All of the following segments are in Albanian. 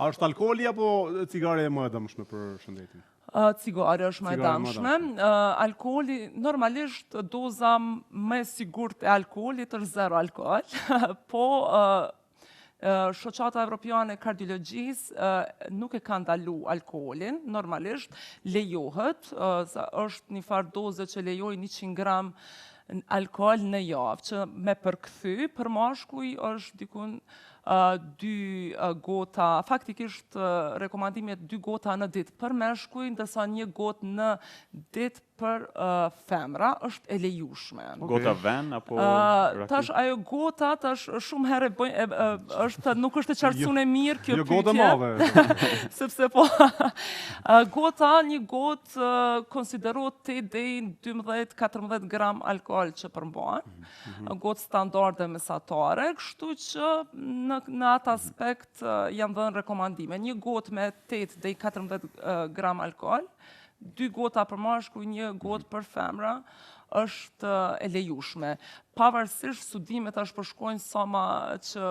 A është alkooli apo cigare e më e dëmshme për shëndetin? Cigare është më e dëmshme. Alkooli, normalisht doza më e sigurt e alkoolit është 0 alkool, po shoqata evropiane e kardiologjisë nuk e ka ndalu alkoolin, normalisht lejohet, është një farë doze që lejoj 100 gram alkool në javë, që me përkthy për mashkuj është dikun 2 gota, faktikisht rekomandimet 2 gota në ditë për meshkuj, ndërsa 1 gotë në ditë për femra është e lejushme. Gota ven apo tash ajo gota tash shumë herë është nuk është e qartësuar e mirë kjo pyetje. Jo gota mave. Sepse po gota, një gotë konsiderohet 8 deri 12-14 gram alkool që përmban. Gotë standarde mesatare, kështu që në atë aspekt janë dhënë rekomandime. Një gotë me 8 deri 14 gram alkool, 2 gota për mashkuj, 1 gotë për femra, është e lejushme. Pavarësisht studimet tash përshkojnë sa ma që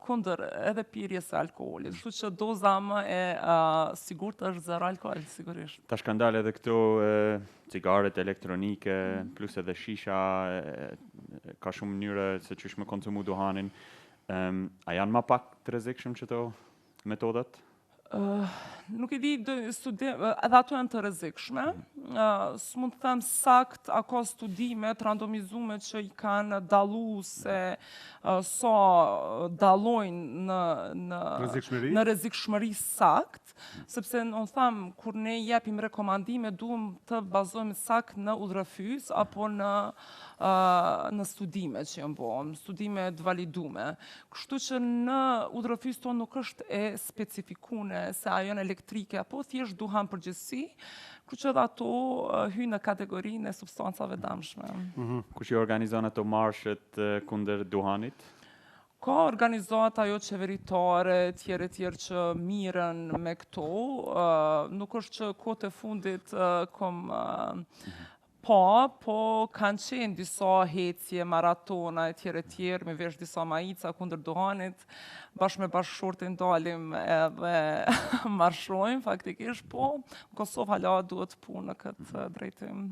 kundër edhe pirjes së alkoolit. Kështu që doza më e sigurt është 0 alkool, sigurisht. Tash kanë dalë edhe këto cigaret elektronike, plus edhe shisha, ka shumë mënyra se çish me konsumu duhanin. A janë më pak të rrezikshëm këto metodat? Nuk i di, edhe ato janë të rrezikshme. S'mund të them sakt, a ka studime të randomizume që i kanë dallu se sa dallojnë në rrezikshmëri sakt, sepse unë them, kur ne japim rekomandime, duhem të bazojmë sakt në udhërrëfyes apo në studime që janë bërë, studime të validume. Kështu që në udhërrëfyes tonë nuk është e specifikune se ajo janë elektrike, apo thjesht duhan përgjithësi, kështu që edhe ato hyjnë në kategorinë e substancave dëmshme. Kush i organizon ato marshet kundër duhanit? Ka organizata jo qeveritare, tjerë që miren me këto. Nuk është që kohët e fundit po kanë qenë disa hecje, maratona e tjerë, me vesh disa majica kundër duhanit, bashkë me bashkëshortin dalim edhe marshojmë faktikisht, po Kosovë hala duhet punë në këtë drejtim.